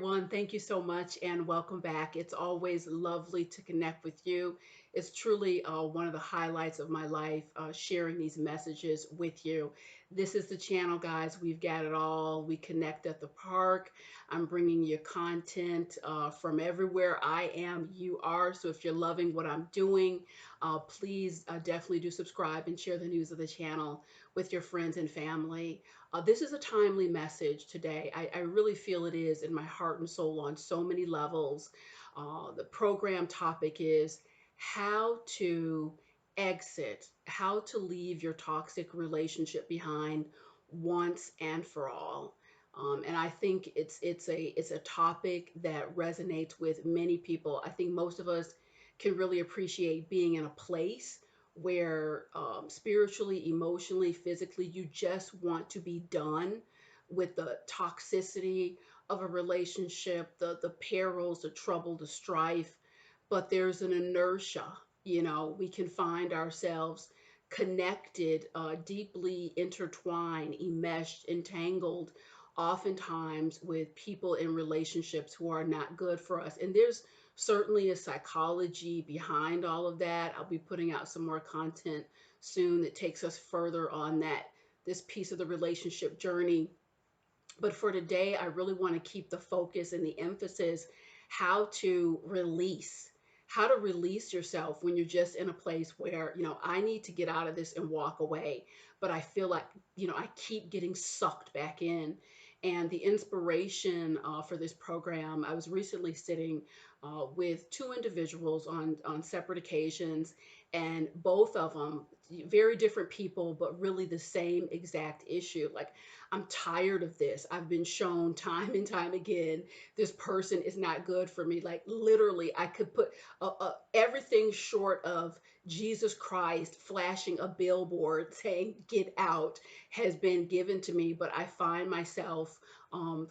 everyone. Thank you so much and welcome back. It's always lovely to connect with you. It's truly one of the highlights of my life, sharing these messages with you. This is the channel, guys. We've got it all. We connect at the park. I'm bringing you content from everywhere I am, you are. So if you're loving what I'm doing, please definitely do subscribe and share the news of the channel with your friends and family. This is a timely message today. I really feel it is in my heart and soul on so many levels. The program topic is how to exit, how to leave your toxic relationship behind once and for all. And I think it's a topic that resonates with many people. I think most of us can really appreciate being in a place where spiritually, emotionally, physically, you just want to be done with the toxicity of a relationship, the perils, the trouble, the strife. But there's an inertia. We can find ourselves connected, deeply intertwined, enmeshed, entangled, oftentimes with people in relationships who are not good for us. And there's certainly a psychology behind all of that. I'll be putting out some more content soon that takes us further on this piece of the relationship journey. But for today, I really want to keep the focus and the emphasis how to release yourself when you're just in a place where, I need to get out of this and walk away. But I feel like, I keep getting sucked back in. And the inspiration for this program, I was recently sitting with two individuals on separate occasions, and both of them, very different people, but really the same exact issue. Like, I'm tired of this. I've been shown time and time again, this person is not good for me. Like, literally, I could put everything short of Jesus Christ flashing a billboard saying, "Get out," has been given to me, but I find myself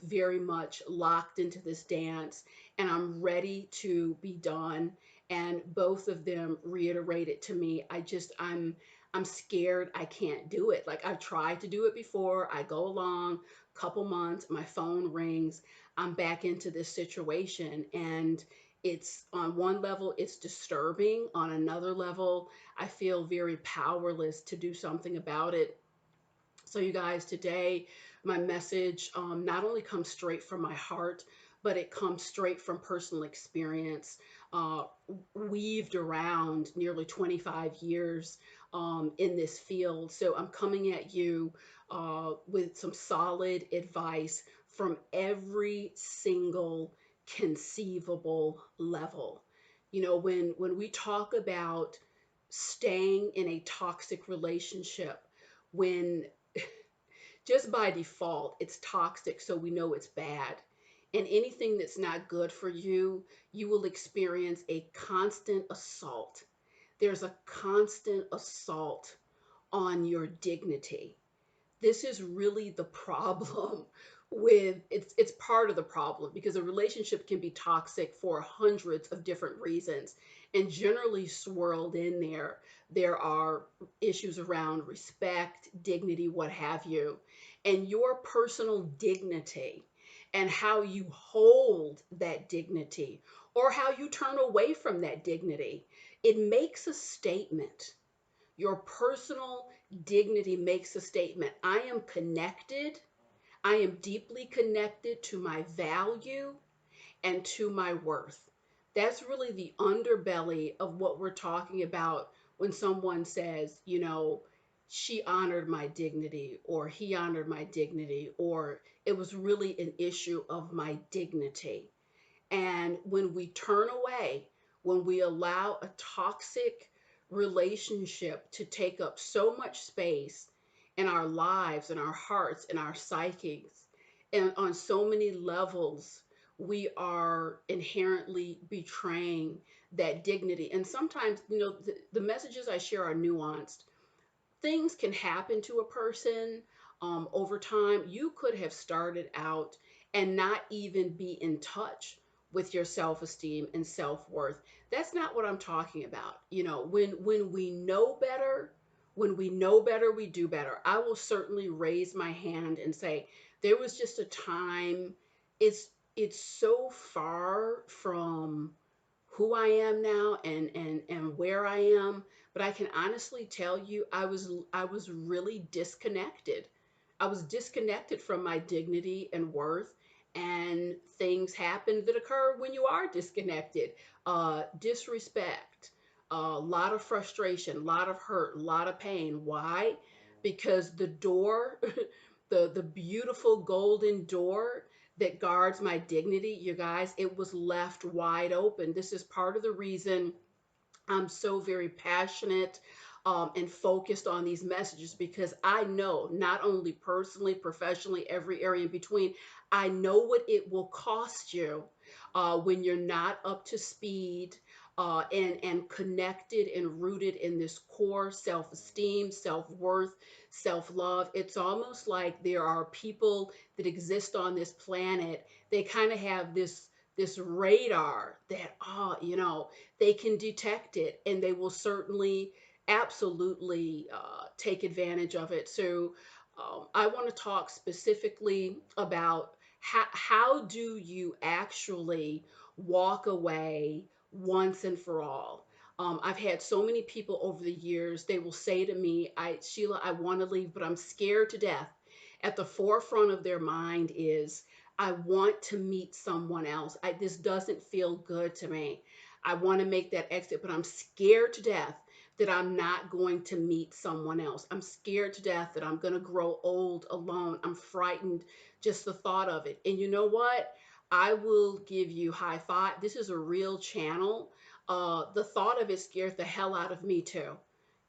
very much locked into this dance and I'm ready to be done. And both of them reiterated to me, I'm scared I can't do it. Like, I've tried to do it before. I go along couple months, my phone rings, I'm back into this situation. And it's on one level, it's disturbing. On another level, I feel very powerless to do something about it. So, you guys, today, my message not only comes straight from my heart, but it comes straight from personal experience, uh, weaved around nearly 25 years in this field. So, I'm coming at you with some solid advice from every single conceivable level. When we talk about staying in a toxic relationship, when just by default, it's toxic, so we know it's bad. And anything that's not good for you, you will experience a constant assault. There's a constant assault on your dignity. This is really the problem with it's part of the problem because a relationship can be toxic for hundreds of different reasons, and generally swirled in there are issues around respect, dignity, what have you. And your personal dignity and how you hold that dignity or how you turn away from that dignity, it makes a statement. Your personal dignity makes a statement. I am connected. I am deeply connected to my value and to my worth. That's really the underbelly of what we're talking about when someone says, she honored my dignity, or he honored my dignity, or it was really an issue of my dignity. And when we turn away, when we allow a toxic relationship to take up so much space in our lives, in our hearts, in our psyches, and on so many levels, we are inherently betraying that dignity. And sometimes, the messages I share are nuanced. Things can happen to a person over time. You could have started out and not even be in touch with your self-esteem and self-worth. That's not what I'm talking about. When we know better, we do better. I will certainly raise my hand and say there was just a time. It's it's so far from who I am now and where I am, but I can honestly tell you I was really disconnected. I was disconnected from my dignity and worth, and things happen that occur when you are disconnected. Disrespect, a lot of frustration, a lot of hurt, a lot of pain. Why? Because the door, the beautiful golden door that guards my dignity, you guys, it was left wide open. This is part of the reason I'm so very passionate and focused on these messages, because I know, not only personally, professionally, every area in between, I know what it will cost you when you're not up to speed and connected and rooted in this core self esteem, self worth, self love. It's almost like there are people that exist on this planet. They kind of have this radar that, they can detect it, and they will certainly absolutely take advantage of it. So I want to talk specifically about how do you actually walk away once and for all. I've had so many people over the years, they will say to me, Sheila, I want to leave, but I'm scared to death. At the forefront of their mind is, I want to meet someone else. This doesn't feel good to me. I want to make that exit, but I'm scared to death that I'm not going to meet someone else. I'm scared to death that I'm going to grow old alone. I'm frightened just the thought of it. And you know what? I will give you high five. This is a real channel. The thought of it scared the hell out of me too.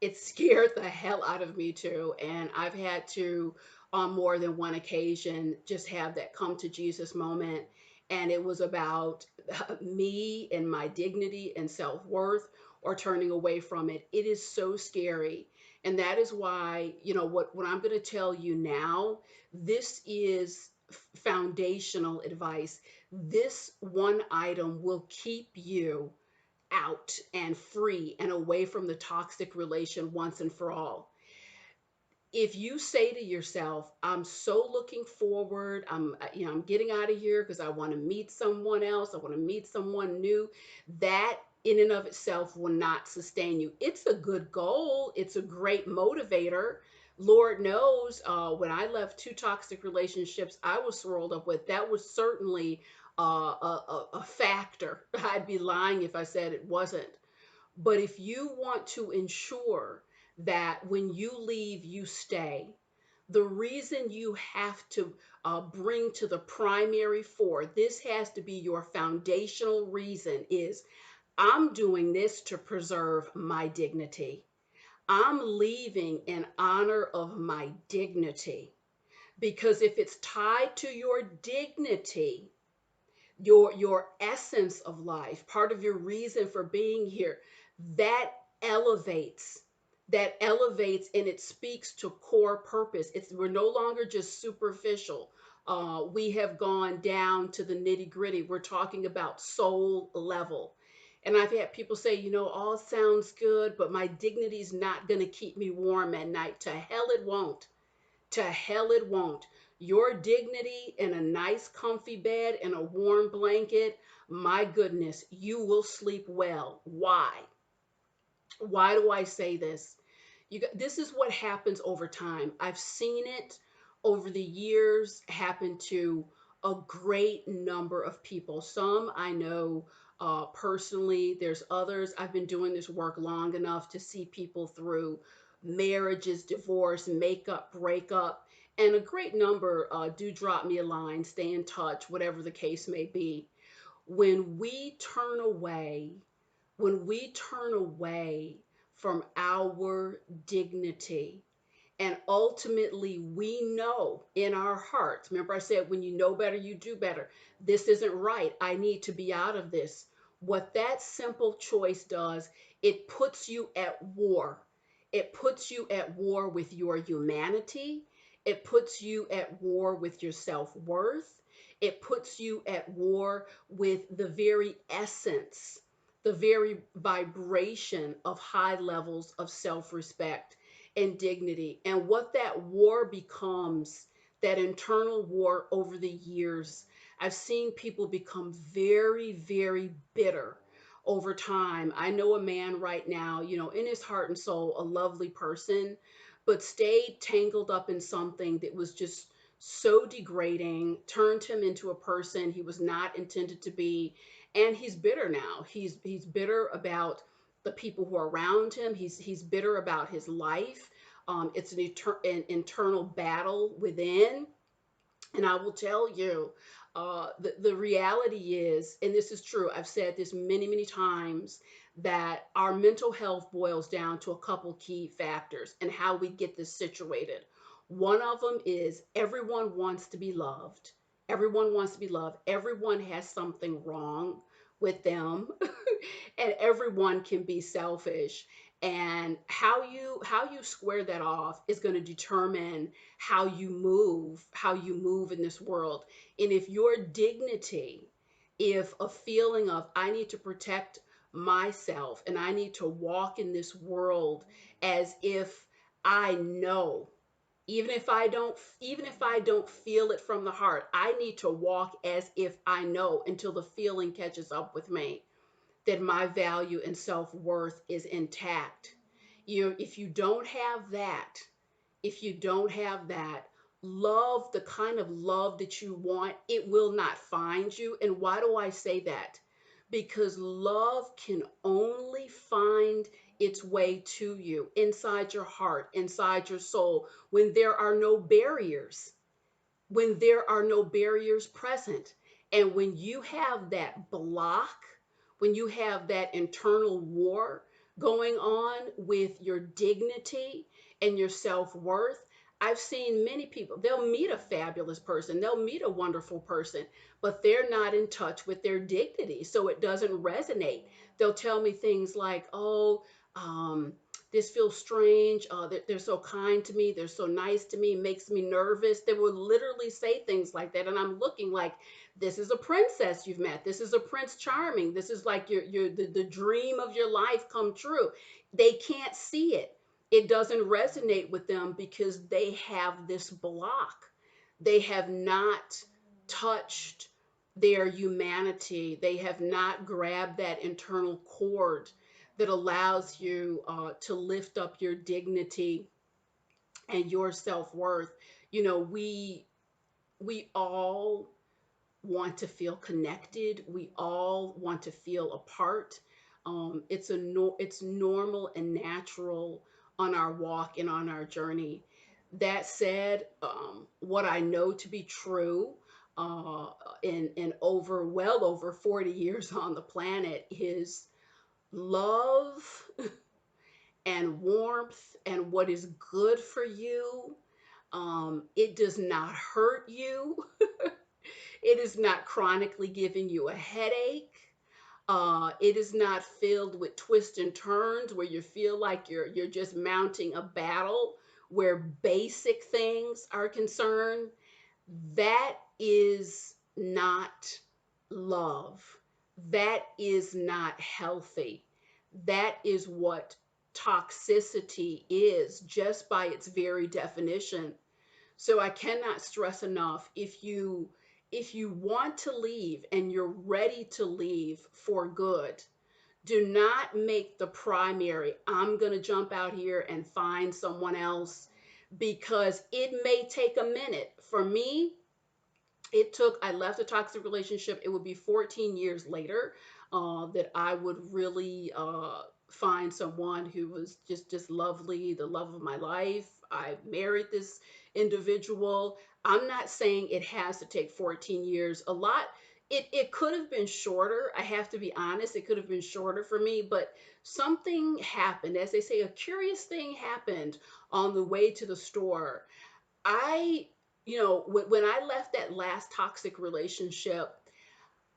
It scared the hell out of me too. And I've had to, on more than one occasion, just have that come to Jesus moment. And it was about me and my dignity and self worth, or turning away from it. It is so scary. And that is why, what I'm going to tell you now, this is foundational advice. This one item will keep you out and free and away from the toxic relation once and for all. If you say to yourself, I'm so looking forward, I'm getting out of here because I want to meet someone else, I want to meet someone new, that in and of itself will not sustain you. It's a good goal, it's a great motivator. Lord knows, when I left two toxic relationships I was swirled up with, that was certainly a factor. I'd be lying if I said it wasn't. But if you want to ensure that when you leave, you stay, the reason you have to bring to the primary fore, this has to be your foundational reason, is I'm doing this to preserve my dignity. I'm leaving in honor of my dignity. Because if it's tied to your dignity, your essence of life, part of your reason for being here, that elevates that elevates, and it speaks to core purpose. We're no longer just superficial. We have gone down to the nitty gritty. We're talking about soul level. And I've had people say, all sounds good, but my dignity's not going to keep me warm at night. To hell it won't. To hell it won't. Your dignity in a nice comfy bed and a warm blanket, my goodness, you will sleep well. Why? Why do I say this? This is what happens over time. I've seen it over the years happen to a great number of people. Some I know personally, there's others. I've been doing this work long enough to see people through marriages, divorce, makeup, breakup, and a great number do drop me a line, stay in touch, whatever the case may be. When we turn away, when we turn away from our dignity, and ultimately we know in our hearts, remember I said, when you know better, you do better. This isn't right. I need to be out of this. What that simple choice does, it puts you at war. It puts you at war with your humanity. It puts you at war with your self worth. It puts you at war with the very essence, the very vibration of high levels of self respect and dignity. And what that war becomes, that internal war over the years. I've seen people become very, very bitter over time. I know a man right now, in his heart and soul, a lovely person, but stayed tangled up in something that was just so degrading, turned him into a person he was not intended to be, and he's bitter now. He's bitter about the people who are around him. He's bitter about his life. It's an internal battle within. And I will tell you, the reality is, and this is true, I've said this many, many times, that our mental health boils down to a couple key factors and how we get this situated. One of them is everyone wants to be loved. Everyone wants to be loved. Everyone has something wrong with them, and everyone can be selfish. And how you square that off is going to determine how you move in this world. And if your dignity, if a feeling of I need to protect myself and I need to walk in this world as if I know, even if I don't feel it from the heart, I need to walk as if I know until the feeling catches up with me that my value and self-worth is intact. If you don't have that, if you don't have that love, the kind of love that you want, it will not find you. And why do I say that? Because love can only find its way to you inside your heart, inside your soul, when there are no barriers, present. And when you have that block, when you have that internal war going on with your dignity and your self worth, I've seen many people, they'll meet a fabulous person, they'll meet a wonderful person, but they're not in touch with their dignity. So it doesn't resonate. They'll tell me things like, oh, this feels strange. They're so kind to me. They're so nice to me. Makes me nervous. They will literally say things like that. And I'm looking like, this is a princess you've met. This is a prince charming. This is like the dream of your life come true. They can't see it. It doesn't resonate with them because they have this block. They have not touched their humanity. They have not grabbed that internal cord that allows you to lift up your dignity and your self-worth. We all want to feel connected. We all want to feel a part. It's normal and natural on our walk and on our journey. That said, what I know to be true uh, in well over 40 years on the planet is love and warmth and what is good for you. It does not hurt you. It is not chronically giving you a headache. It is not filled with twists and turns where you feel like you're just mounting a battle where basic things are concerned. That is not love. That is not healthy. That is what toxicity is, just by its very definition. So I cannot stress enough, if you want to leave and you're ready to leave for good, do not make the primary, I'm going to jump out here and find someone else, because it may take a minute. For me, I left a toxic relationship. It would be 14 years later that I would really find someone who was just lovely, the love of my life. I married this individual. I'm not saying it has to take 14 years. It could have been shorter. I have to be honest. It could have been shorter for me, but something happened. As they say, a curious thing happened on the way to the store. I, when I left that last toxic relationship,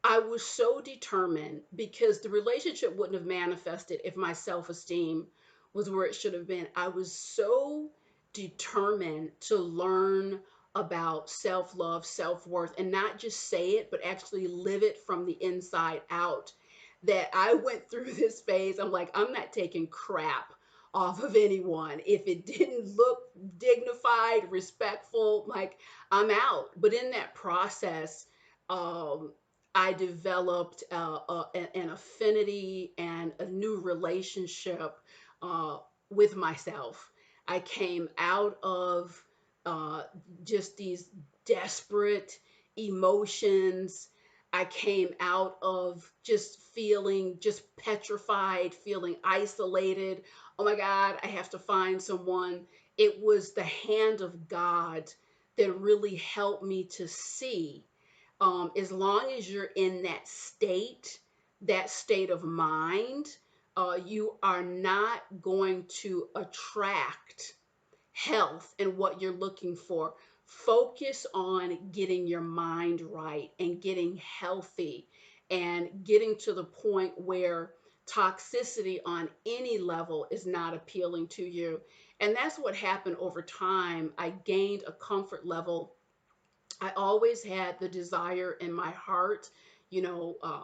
I was so determined, because the relationship wouldn't have manifested if my self esteem was where it should have been. I was so determined to learn about self love, self worth, and not just say it, but actually live it from the inside out. That I went through this phase. I'm like, I'm not taking crap off of anyone. If it didn't look dignified, respectful, like, I'm out. But in that process, um, I developed an affinity and a new relationship uh, with myself. I came out of uh, just these desperate emotions. I came out of just feeling just petrified, feeling isolated. Oh my God, I have to find someone. It was the hand of God that really helped me to see, as long as you're in that state of mind, you are not going to attract health and what you're looking for. Focus on getting your mind right and getting healthy and getting to the point where toxicity on any level is not appealing to you. And that's what happened over time. I gained a comfort level. I always had the desire in my heart,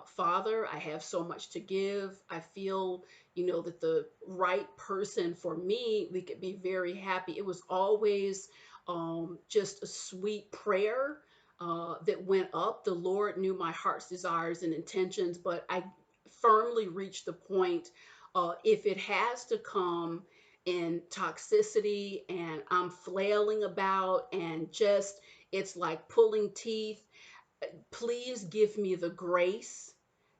Father, I have so much to give. I feel, that the right person for me, we could be very happy. It was always just a sweet prayer that went up. The Lord knew my heart's desires and intentions, but I firmly reached the point, if it has to come in toxicity and I'm flailing about and just it's like pulling teeth. Please give me the grace,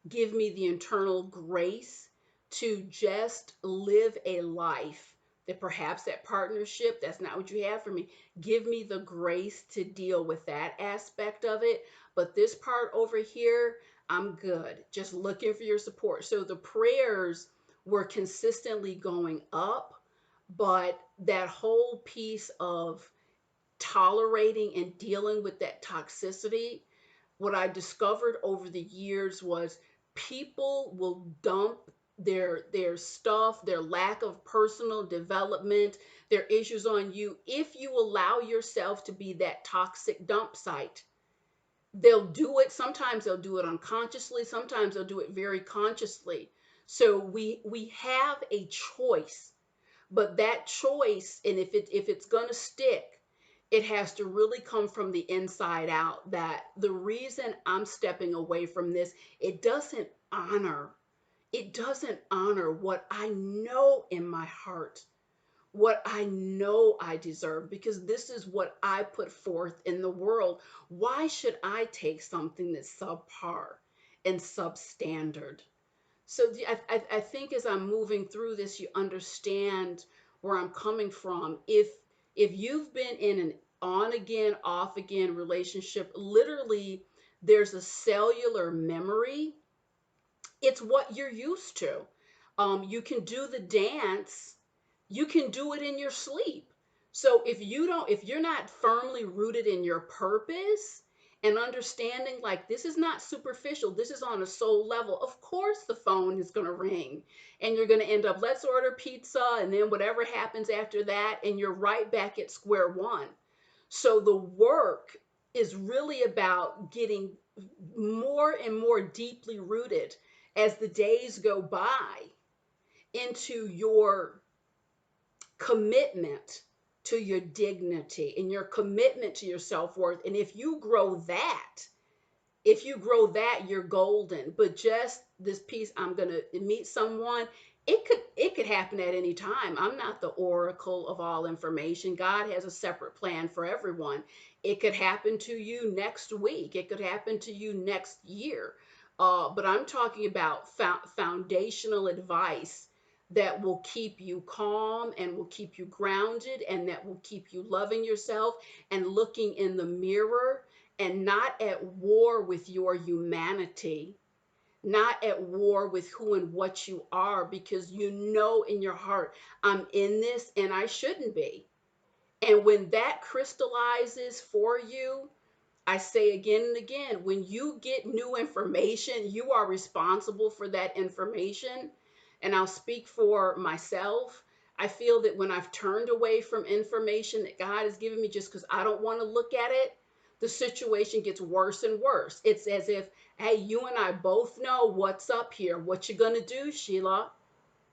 give me the internal grace to just live a life that perhaps that partnership, that's not what you have for me. Give me the grace to deal with that aspect of it. But this part over here, I'm good. Just looking for your support. So the prayers were consistently going up, but that whole piece of tolerating and dealing with that toxicity, what I discovered over the years was people will dump their stuff, their lack of personal development, their issues on you if you allow yourself to be that toxic dump site. They'll do it, sometimes they'll do it unconsciously, sometimes they'll do it very consciously. So we have a choice, but that choice, and if it's going to stick, it has to really come from the inside out. That the reason I'm stepping away from this, it doesn't honor it doesn't honor what I know in my heart, what I know I deserve, because this is what I put forth in the world. Why should I take something that's subpar and substandard? So I think as I'm moving through this, you understand where I'm coming from. If you've been in an on again, off again relationship, literally there's a cellular memory. It's what you're used to. You can do the dance, you can do it in your sleep. So if you're not firmly rooted in your purpose and understanding, like, this is not superficial, this is on a soul level, of course the phone is going to ring and you're going to end up, let's order pizza, and then whatever happens after that, and you're right back at square one. So the work is really about getting more and more deeply rooted as the days go by into your commitment to your dignity and your commitment to your self-worth. And if you grow that, you're golden. But just this piece, I'm going to meet someone, it could happen at any time. I'm not the oracle of all information. God has a separate plan for everyone. It could happen to you next week, it could happen to you next year. But I'm talking about foundational advice that will keep you calm and will keep you grounded and that will keep you loving yourself and looking in the mirror and not at war with your humanity, not at war with who and what you are, because you know in your heart, I'm in this and I shouldn't be. And when that crystallizes for you, I say again and again, when you get new information, you are responsible for that information. And I'll speak for myself. I feel that when I've turned away from information that God has given me just because I don't want to look at it, the situation gets worse and worse. It's as if, hey, you and I both know what's up here. What you gonna do, Sheila?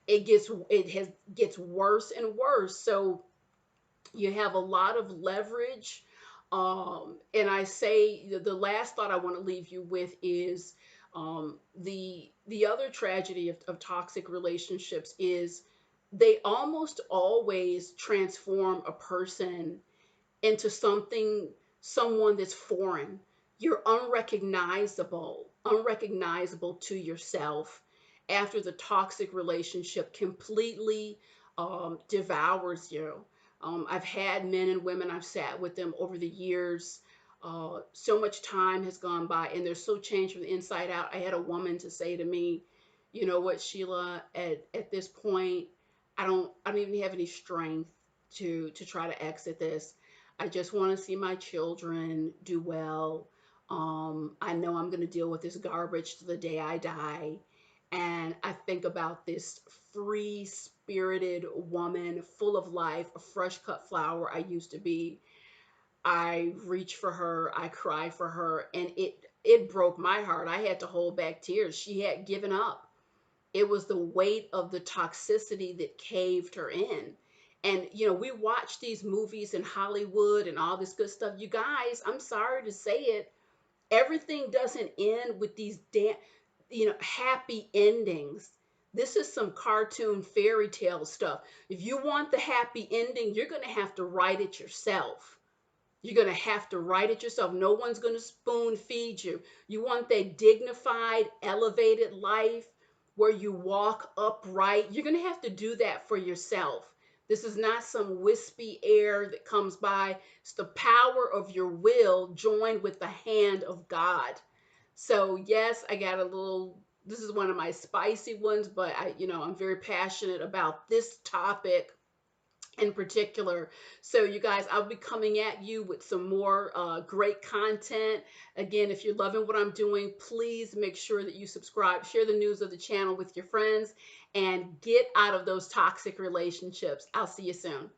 It gets worse and worse. So you have a lot of leverage And I say the last thought I want to leave you with is the other tragedy of toxic relationships is they almost always transform a person into someone that's foreign. You're unrecognizable to yourself after the toxic relationship completely devours you. I've had men and women, I've sat with them over the years. So much time has gone by and they're so changed from the inside out. I had a woman to say to me, you know what, Sheila, at this point, I don't even have any strength to try to exit this. I just want to see my children do well. I know I'm going to deal with this garbage to the day I die. And I think about this free spirited woman, full of life, a fresh cut flower I used to be. I reach for her, I cry for her, and it broke my heart. I had to hold back tears. She had given up. It was the weight of the toxicity that caved her in. And we watch these movies in Hollywood and all this good stuff. You guys, I'm sorry to say it, everything doesn't end with these happy endings. This is some cartoon fairy tale stuff. If you want the happy ending, you're going to have to write it yourself. You're going to have to write it yourself. No one's going to spoon feed you. You want that dignified, elevated life where you walk upright. You're going to have to do that for yourself. This is not some wispy air that comes by. It's the power of your will joined with the hand of God. So, yes, I got a little, this is one of my spicy ones, but I'm very passionate about this topic in particular. So, you guys, I'll be coming at you with some more great content. Again, if you're loving what I'm doing, please make sure that you subscribe, share the news of the channel with your friends, and get out of those toxic relationships. I'll see you soon.